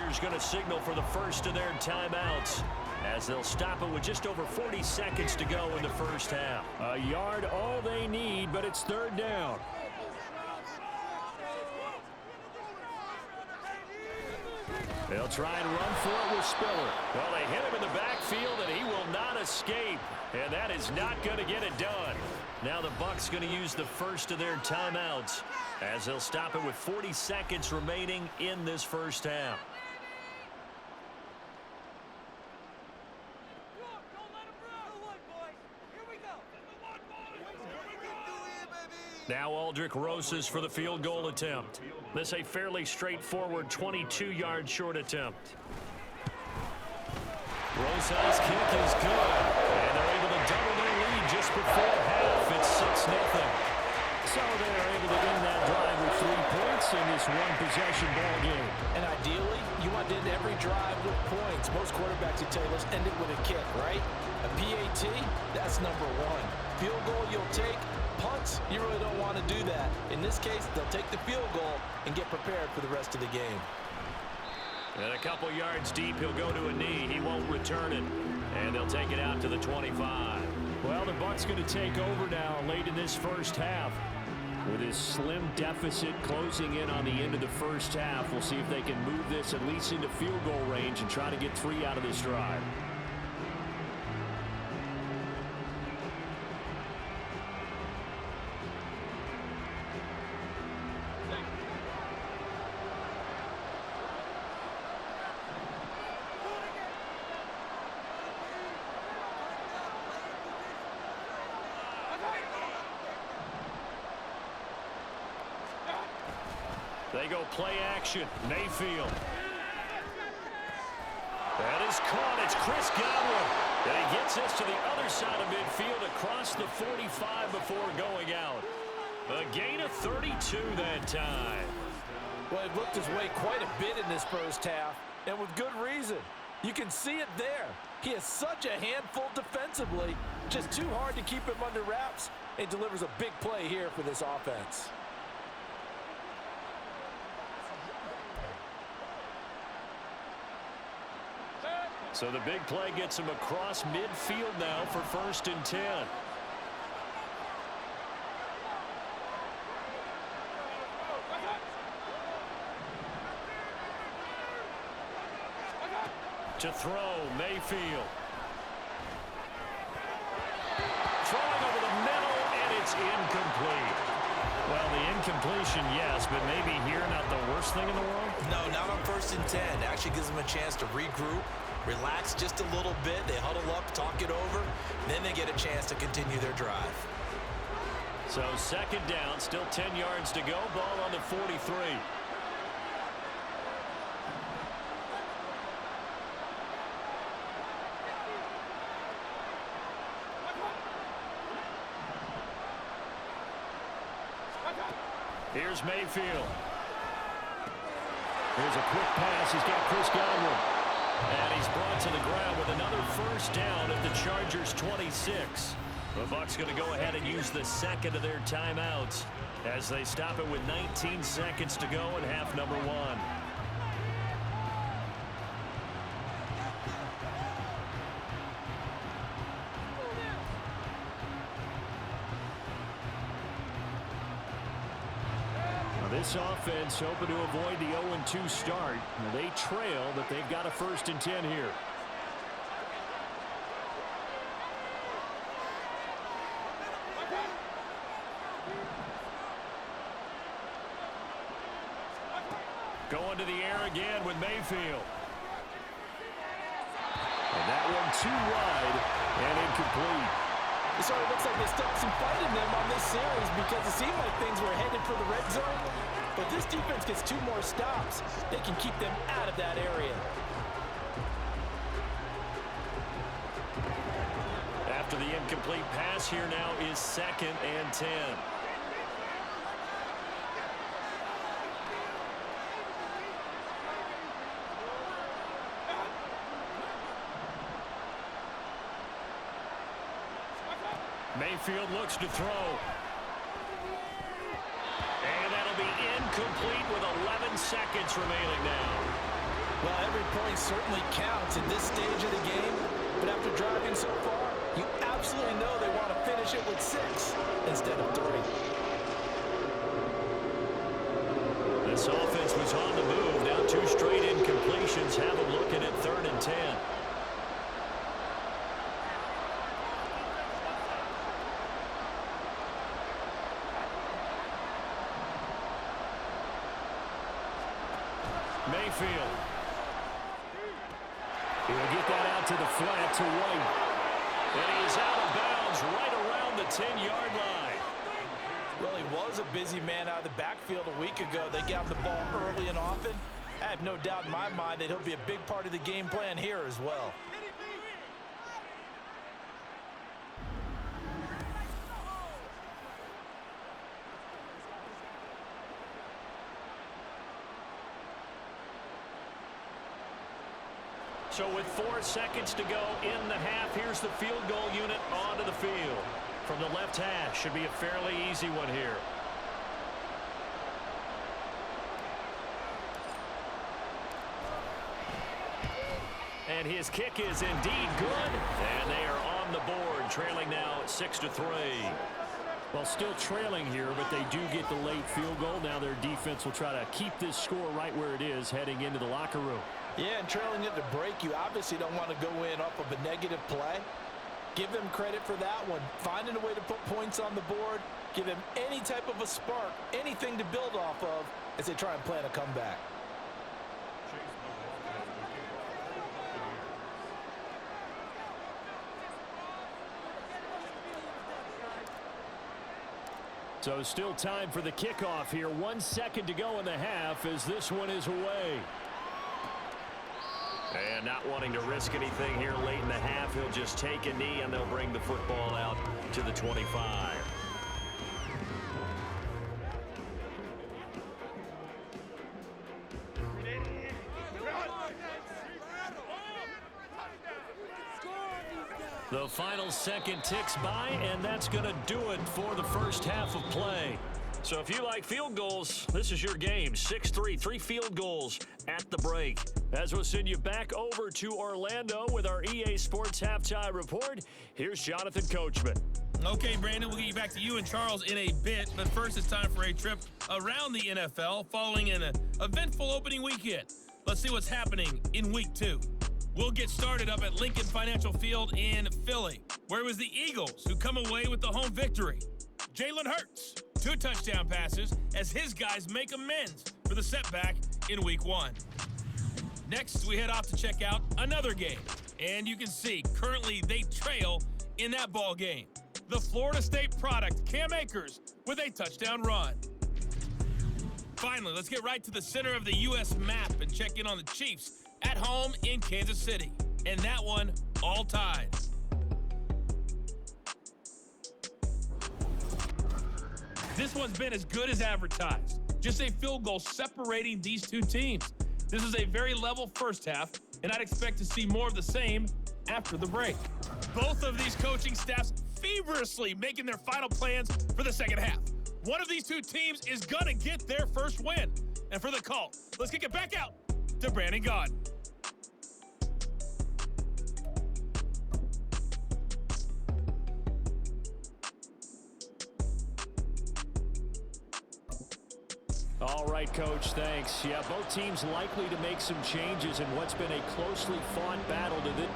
Chargers going to signal for the first of their timeouts, as they'll stop it with just over 40 seconds to go in the first half. A yard all they need, but it's third down. They'll try and run for it with Spiller. Well, they hit him in the backfield, and he will not escape. And that is not going to get it done. Now the Bucs going to use the first of their timeouts, as they'll stop it with 40 seconds remaining in this first half. Now Aldrick Rosas for the field goal attempt. This a fairly straightforward 22-yard short attempt. Rosas' kick is good, and they're able to double their lead just before half. It's 6-0. So they're able to win that drive with 3 points in this one-possession ball game. And ideally, you want to end every drive with points. Most quarterbacks would tell you, let's end it with a kick, right? A PAT, that's number one. Field goal you'll take. Punts, you really don't want to do that. In this case, they'll take the field goal and get prepared for the rest of the game. And a couple yards deep, he'll go to a knee. He won't return it. And they'll take it out to the 25. Well, the Bucs going to take over now late in this first half. With his slim deficit closing in on the end of the first half, we'll see if they can move this at least into field goal range and try to get 3 out of this drive. They go play action. Mayfield. That is caught. It's Chris Godwin. And he gets this to the other side of midfield across the 45 before going out. A gain of 32 that time. Well, it looked his way quite a bit in this first half, and with good reason. You can see it there. He is such a handful defensively. Just too hard to keep him under wraps. And delivers a big play here for this offense. So the big play gets him across midfield now for 1st and 10. To throw, Mayfield. Throwing over the middle, and it's incomplete. Well, the incompletion, yes, but maybe here not the worst thing in the world? No, not on 1st and 10. It actually gives them a chance to regroup, relax just a little bit. They huddle up, talk it over, then they get a chance to continue their drive. So 2nd down, still 10 yards to go. Ball on the 43. Here's Mayfield. Here's a quick pass. He's got Chris Godwin. And he's brought to the ground with another 1st down at the Chargers' 26. The Bucs going to go ahead and use the 2nd of their timeouts as they stop it with 19 seconds to go in half number 1. This offense hoping to avoid the 0-2 start. They trail, but they've got a 1st and 10 here. Going to the air again with Mayfield. And that one too wide and incomplete. It sort of looks like they still have some fight in them on this series because it seemed like things were headed for the red zone. But this defense gets 2 more stops. They can keep them out of that area. After the incomplete pass, here now is 2nd and 10. Mayfield looks to throw. And that'll be incomplete with 11 seconds remaining now. Well, every point certainly counts at this stage of the game, but after driving so far, you absolutely know they want to finish it with 6 instead of 3. This offense was on the move. Now 2 straight incompletions. Have them looking at 3rd and 10. Mayfield. He'll get that out to the flat to White. And he is out of bounds right around the 10-yard line. Well, he was a busy man out of the backfield a week ago. They got the ball early and often. I have no doubt in my mind that he'll be a big part of the game plan here as well. So with 4 seconds to go in the half, here's the field goal unit onto the field. From the left hash, should be a fairly easy one here. And his kick is indeed good. And they are on the board, trailing now 6-3. Well, still trailing here, but they do get the late field goal. Now their defense will try to keep this score right where it is heading into the locker room. Yeah, and trailing it to break, you obviously don't want to go in off of a negative play. Give them credit for that one. Finding a way to put points on the board, give them any type of a spark, anything to build off of as they try and plan a comeback. So still time for the kickoff here. 1 second to go in the half as this one is away. And not wanting to risk anything here late in the half, he'll just take a knee and they'll bring the football out to the 25. The final second ticks by, and that's going to do it for the first half of play. So if you like field goals, this is your game. 6-3, 3 field goals at the break. As we'll send you back over to Orlando with our EA Sports Halftime Report, here's Jonathan Coachman. Okay, Brandon, we'll get you back to you and Charles in a bit, but first it's time for a trip around the NFL following an eventful opening weekend. Let's see what's happening in Week 2. We'll get started up at Lincoln Financial Field in Philly, where it was the Eagles who come away with the home victory. Jalen Hurts, 2 touchdown passes as his guys make amends for the setback in Week 1. Next, we head off to check out another game, and you can see currently they trail in that ball game. The Florida State product, Cam Akers, with a touchdown run. Finally, let's get right to the center of the U.S. map and check in on the Chiefs at home in Kansas City. And that one all tied. This one's been as good as advertised. Just a field goal separating these two teams. This is a very level first half, and I'd expect to see more of the same after the break. Both of these coaching staffs feverishly making their final plans for the second half. One of these two teams is going to get their first win. And for the call, let's kick it back out to Brandon Gaudin. All right, Coach, thanks. Yeah, both teams likely to make some changes in what's been a closely fought battle to this.